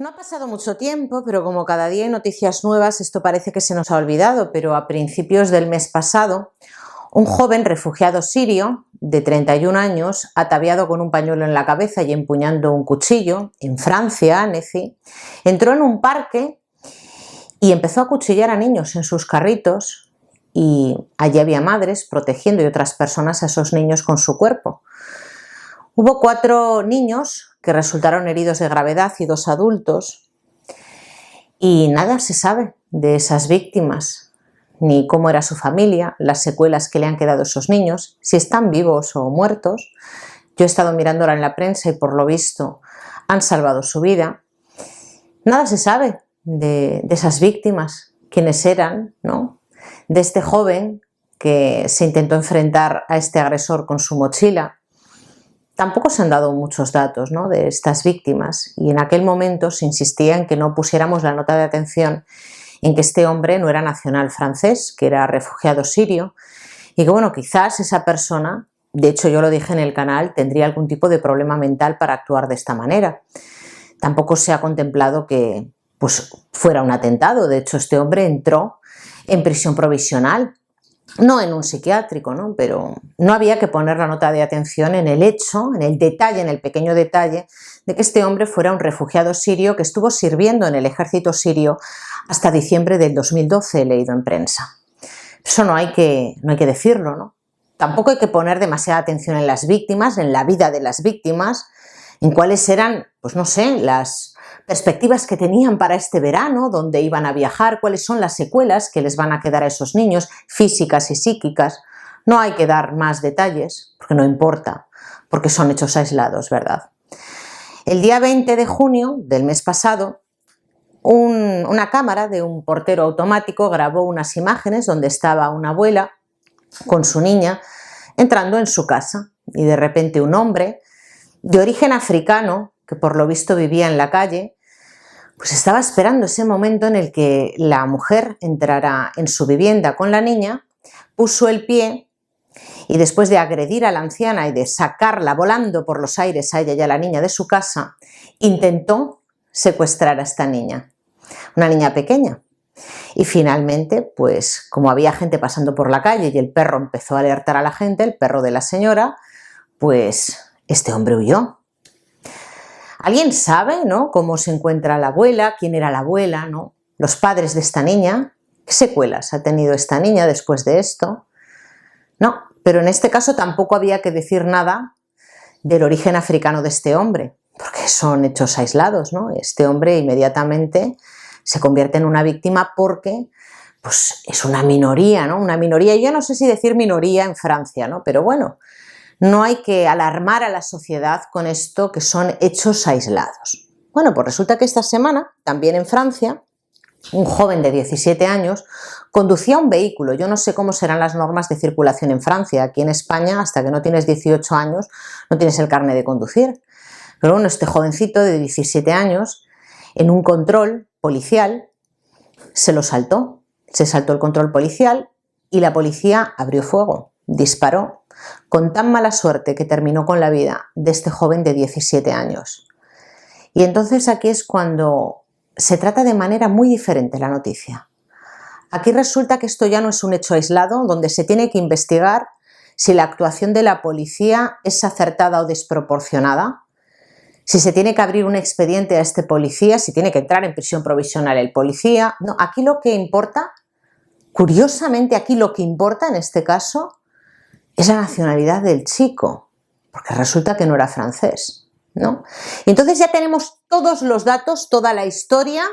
No ha pasado mucho tiempo, pero como cada día hay noticias nuevas, esto parece que se nos ha olvidado, pero a principios del mes pasado, un joven refugiado sirio de 31 años, ataviado con un pañuelo en la cabeza y empuñando un cuchillo, en Francia, Annecy, entró en un parque y empezó a cuchillar a niños en sus carritos, y allí había madres protegiendo y otras personas a esos niños con su cuerpo. Hubo 4 niños que resultaron heridos de gravedad y 2 adultos, y nada se sabe de esas víctimas, ni cómo era su familia, las secuelas que le han quedado a esos niños, si están vivos o muertos. Yo he estado mirándola en la prensa y por lo visto han salvado su vida. Nada se sabe de esas víctimas, quiénes eran, ¿no? De este joven que se intentó enfrentar a este agresor con su mochila. Tampoco se han dado muchos datos, ¿no?, de estas víctimas, y en aquel momento se insistía en que no pusiéramos la nota de atención en que este hombre no era nacional francés, que era refugiado sirio, y que bueno, quizás esa persona, de hecho yo lo dije en el canal, tendría algún tipo de problema mental para actuar de esta manera. Tampoco se ha contemplado que fuera un atentado. De hecho, este hombre entró en prisión provisional, no en un psiquiátrico, ¿no?, pero no había que poner la nota de atención en el hecho, en el detalle, en el pequeño detalle de que este hombre fuera un refugiado sirio que estuvo sirviendo en el ejército sirio hasta diciembre del 2012, he leído en prensa. Eso no hay que decirlo, ¿no? Tampoco hay que poner demasiada atención en las víctimas, en la vida de las víctimas, en cuáles eran, pues no sé, las perspectivas que tenían para este verano, dónde iban a viajar, cuáles son las secuelas que les van a quedar a esos niños, físicas y psíquicas. No hay que dar más detalles, porque no importa, porque son hechos aislados, ¿verdad? El día 20 de junio del mes pasado, una cámara de un portero automático grabó unas imágenes donde estaba una abuela con su niña entrando en su casa, y de repente un hombre de origen africano, que por lo visto vivía en la calle, pues estaba esperando ese momento en el que la mujer entrara en su vivienda con la niña, puso el pie y después de agredir a la anciana y de sacarla volando por los aires a ella y a la niña de su casa, intentó secuestrar a esta niña, una niña pequeña. Y finalmente, pues como había gente pasando por la calle y el perro empezó a alertar a la gente, el perro de la señora, pues este hombre huyó. ¿Alguien sabe, ¿no?, cómo se encuentra la abuela? ¿Quién era la abuela, ¿no?, los padres de esta niña? ¿Qué secuelas ha tenido esta niña después de esto? No, pero en este caso tampoco había que decir nada del origen africano de este hombre, porque son hechos aislados, ¿no? Este hombre inmediatamente se convierte en una víctima porque pues, es una minoría, ¿no? Una minoría, yo no sé si decir minoría en Francia, ¿no?, pero bueno, no hay que alarmar a la sociedad con esto, que son hechos aislados. Bueno, pues resulta que esta semana, también en Francia, un joven de 17 años conducía un vehículo. Yo no sé cómo serán las normas de circulación en Francia. Aquí en España, hasta que no tienes 18 años, no tienes el carnet de conducir. Pero bueno, este jovencito de 17 años, en un control policial, se lo saltó. Se saltó el control policial y la policía abrió fuego, disparó, con tan mala suerte que terminó con la vida de este joven de 17 años. Y entonces aquí es cuando se trata de manera muy diferente la noticia. Aquí resulta que esto ya no es un hecho aislado donde se tiene que investigar si la actuación de la policía es acertada o desproporcionada, si se tiene que abrir un expediente a este policía, si tiene que entrar en prisión provisional el policía. No, aquí lo que importa, curiosamente aquí lo que importa en este caso, es la nacionalidad del chico, porque resulta que no era francés, ¿no? Y entonces ya tenemos todos los datos, toda la historia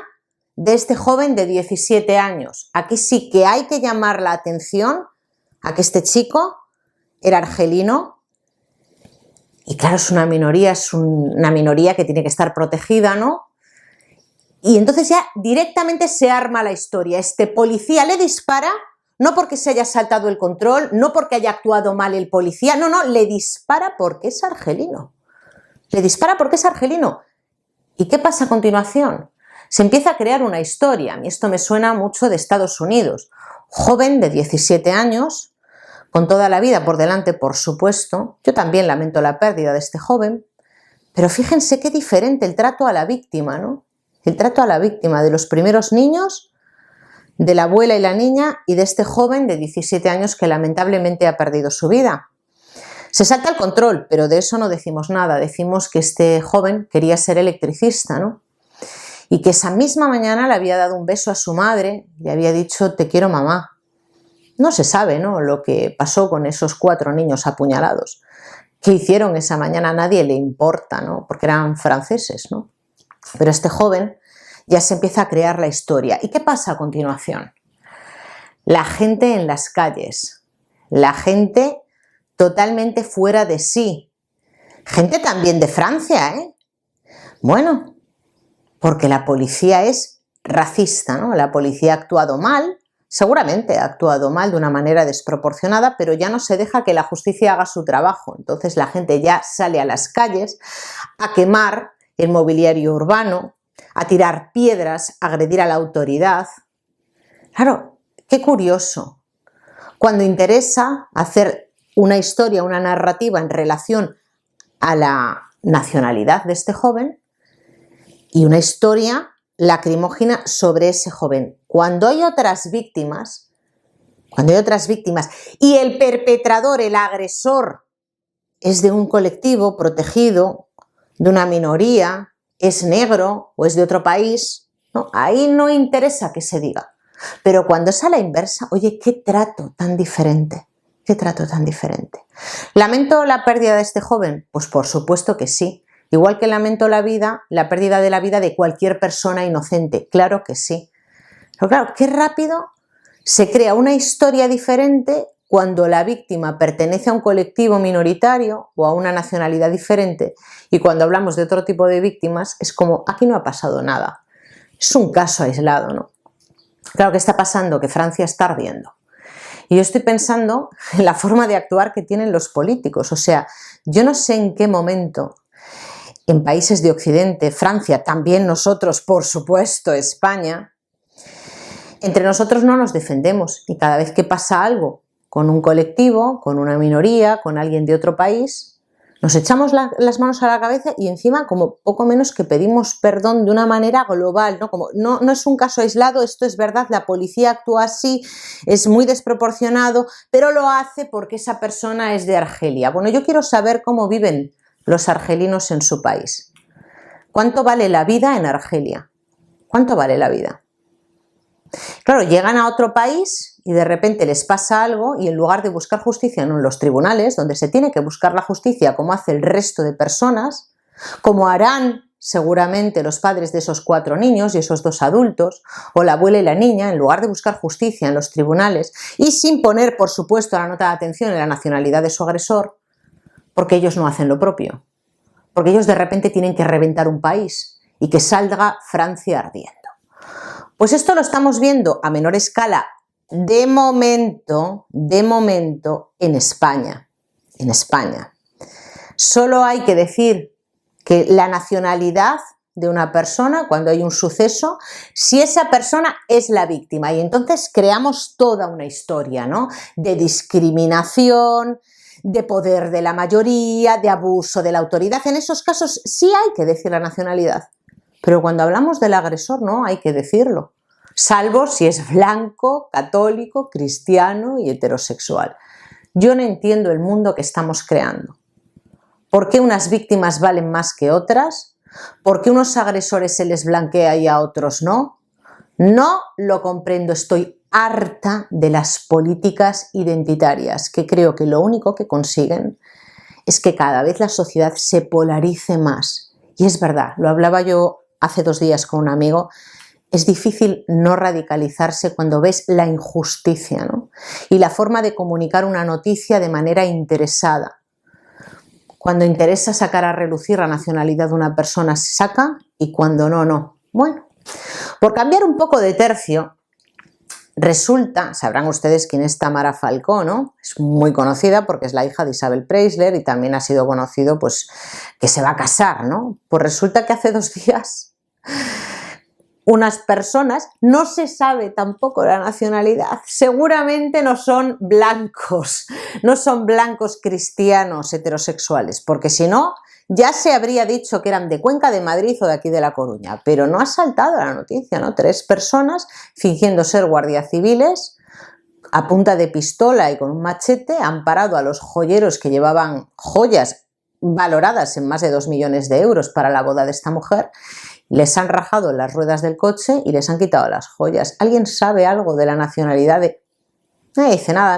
de este joven de 17 años. Aquí sí que hay que llamar la atención a que este chico era argelino, y claro, es una minoría que tiene que estar protegida, ¿no? Y entonces ya directamente se arma la historia. Este policía le dispara, no porque se haya saltado el control, no porque haya actuado mal el policía, no, le dispara porque es argelino. Le dispara porque es argelino. ¿Y qué pasa a continuación? Se empieza a crear una historia. A mí esto me suena mucho de Estados Unidos. Joven de 17 años, con toda la vida por delante, por supuesto. Yo también lamento la pérdida de este joven, pero fíjense qué diferente el trato a la víctima, ¿no? El trato a la víctima de los primeros niños, de la abuela y la niña y de este joven de 17 años que lamentablemente ha perdido su vida. Se salta el control, pero de eso no decimos nada. Decimos que este joven quería ser electricista, ¿no? Y que esa misma mañana le había dado un beso a su madre, le había dicho te quiero mamá. No se sabe, ¿no?, lo que pasó con esos 4 niños apuñalados. ¿Qué hicieron esa mañana? A nadie le importa, ¿no?, porque eran franceses, ¿no? Pero este joven ya se empieza a crear la historia. ¿Y qué pasa a continuación? La gente en las calles, la gente totalmente fuera de sí. Gente también de Francia, ¿eh? Bueno, porque la policía es racista, ¿no? La policía ha actuado mal, seguramente ha actuado mal de una manera desproporcionada, pero ya no se deja que la justicia haga su trabajo. Entonces la gente ya sale a las calles a quemar el mobiliario urbano, a tirar piedras, a agredir a la autoridad. Claro, qué curioso. Cuando interesa hacer una historia, una narrativa en relación a la nacionalidad de este joven y una historia lacrimógena sobre ese joven. Cuando hay otras víctimas y el perpetrador, el agresor, es de un colectivo protegido, de una minoría, es negro o es de otro país, ¿no?, ahí no interesa que se diga. Pero cuando es a la inversa, oye, qué trato tan diferente. Qué trato tan diferente. ¿Lamento la pérdida de este joven? Pues por supuesto que sí. Igual que lamento la pérdida de la vida de cualquier persona inocente. Claro que sí. Pero claro, qué rápido se crea una historia diferente cuando la víctima pertenece a un colectivo minoritario o a una nacionalidad diferente, y cuando hablamos de otro tipo de víctimas es como, aquí no ha pasado nada. Es un caso aislado, ¿no? Claro, ¿qué está pasando? Que Francia está ardiendo. Y yo estoy pensando en la forma de actuar que tienen los políticos. O sea, yo no sé en qué momento en países de Occidente, Francia, también nosotros, por supuesto, España, entre nosotros no nos defendemos, y cada vez que pasa algo con un colectivo, con una minoría, con alguien de otro país, nos echamos las manos a la cabeza y encima como poco menos que pedimos perdón de una manera global, ¿no? Como no es un caso aislado, esto es verdad, la policía actúa así, es muy desproporcionado, pero lo hace porque esa persona es de Argelia. Bueno, yo quiero saber cómo viven los argelinos en su país. ¿Cuánto vale la vida en Argelia? ¿Cuánto vale la vida? Claro, llegan a otro país y de repente les pasa algo y en lugar de buscar justicia en los tribunales, donde se tiene que buscar la justicia como hace el resto de personas, como harán seguramente los padres de esos 4 niños y esos 2 adultos, o la abuela y la niña, en lugar de buscar justicia en los tribunales y sin poner, por supuesto, la nota de atención en la nacionalidad de su agresor, porque ellos no hacen lo propio, porque ellos de repente tienen que reventar un país y que salga Francia ardiendo. Pues esto lo estamos viendo a menor escala, de momento, en España. En España. Solo hay que decir que la nacionalidad de una persona, cuando hay un suceso, si esa persona es la víctima, y entonces creamos toda una historia, ¿no?, de discriminación, de poder de la mayoría, de abuso de la autoridad. En esos casos sí hay que decir la nacionalidad. Pero cuando hablamos del agresor no hay que decirlo, salvo si es blanco, católico, cristiano y heterosexual. Yo no entiendo el mundo que estamos creando. ¿Por qué unas víctimas valen más que otras? ¿Por qué unos agresores se les blanquea y a otros no? No lo comprendo, estoy harta de las políticas identitarias, que creo que lo único que consiguen es que cada vez la sociedad se polarice más. Y es verdad, lo hablaba yo hace 2 días con un amigo, es difícil no radicalizarse cuando ves la injusticia, ¿no?, y la forma de comunicar una noticia de manera interesada. Cuando interesa sacar a relucir la nacionalidad de una persona se saca y cuando no, no. Bueno, por cambiar un poco de tercio, resulta, sabrán ustedes quién es Tamara Falcó, ¿no? Es muy conocida porque es la hija de Isabel Preisler y también ha sido conocido pues que se va a casar, ¿no? Pues resulta que hace 2 días unas personas, no se sabe tampoco la nacionalidad, seguramente no son blancos cristianos heterosexuales, porque si no, ya se habría dicho que eran de Cuenca de Madrid o de aquí de La Coruña, pero no ha saltado la noticia, ¿no? 3 personas fingiendo ser guardias civiles, a punta de pistola y con un machete, han parado a los joyeros que llevaban joyas valoradas en más de 2 millones de euros para la boda de esta mujer, les han rajado las ruedas del coche y les han quitado las joyas. ¿Alguien sabe algo de la nacionalidad de...? Nadie dice nada,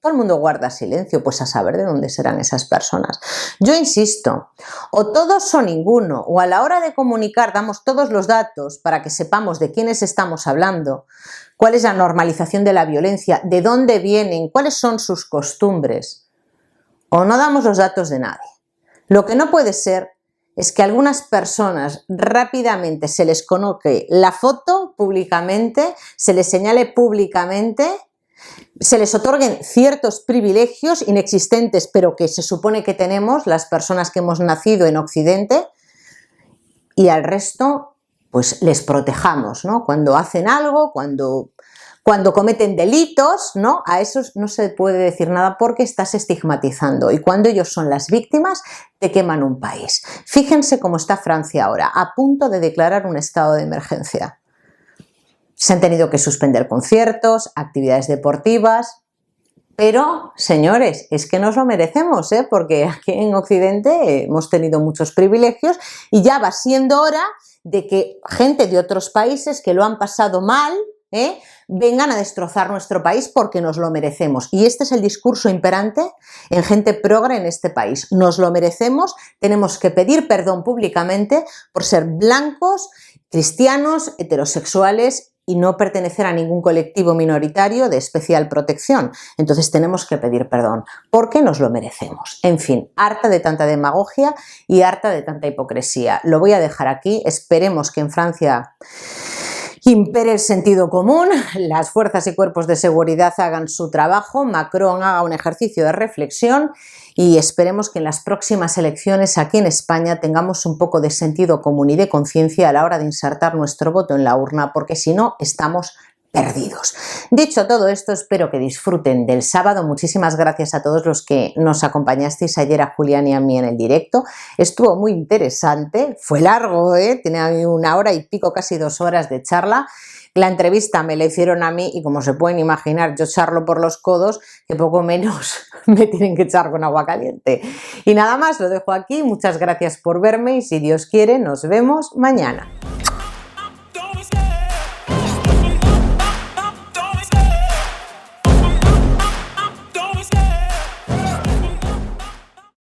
todo el mundo guarda silencio, pues a saber de dónde serán esas personas. Yo insisto, o todos o ninguno, o a la hora de comunicar damos todos los datos para que sepamos de quiénes estamos hablando, cuál es la normalización de la violencia, de dónde vienen, cuáles son sus costumbres, o no damos los datos de nadie. Lo que no puede ser es que a algunas personas rápidamente se les coloque la foto públicamente, se les señale públicamente, se les otorguen ciertos privilegios inexistentes, pero que se supone que tenemos las personas que hemos nacido en Occidente, y al resto pues les protejamos, ¿no? Cuando hacen algo, cuando cometen delitos, ¿no? A esos no se puede decir nada porque estás estigmatizando, y cuando ellos son las víctimas te queman un país. Fíjense cómo está Francia ahora, a punto de declarar un estado de emergencia. Se han tenido que suspender conciertos, actividades deportivas, pero, señores, es que nos lo merecemos, ¿eh? Porque aquí en Occidente hemos tenido muchos privilegios y ya va siendo hora de que gente de otros países que lo han pasado mal, vengan a destrozar nuestro país porque nos lo merecemos. Y este es el discurso imperante en gente progre en este país. Nos lo merecemos, tenemos que pedir perdón públicamente por ser blancos, cristianos, heterosexuales y no pertenecer a ningún colectivo minoritario de especial protección. Entonces tenemos que pedir perdón, porque nos lo merecemos. En fin, harta de tanta demagogia y harta de tanta hipocresía. Lo voy a dejar aquí, esperemos que en Francia impere el sentido común, las fuerzas y cuerpos de seguridad hagan su trabajo, Macron haga un ejercicio de reflexión y esperemos que en las próximas elecciones aquí en España tengamos un poco de sentido común y de conciencia a la hora de insertar nuestro voto en la urna, porque si no estamos perdidos. Dicho todo esto, espero que disfruten del sábado. Muchísimas gracias a todos los que nos acompañasteis ayer, a Julián y a mí en el directo. Estuvo muy interesante, fue largo, tenía 1 hora y pico, casi 2 horas de charla. La entrevista me la hicieron a mí y, como se pueden imaginar, yo charlo por los codos, que poco menos me tienen que echar con agua caliente. Y nada más, lo dejo aquí. Muchas gracias por verme y, si Dios quiere, nos vemos mañana.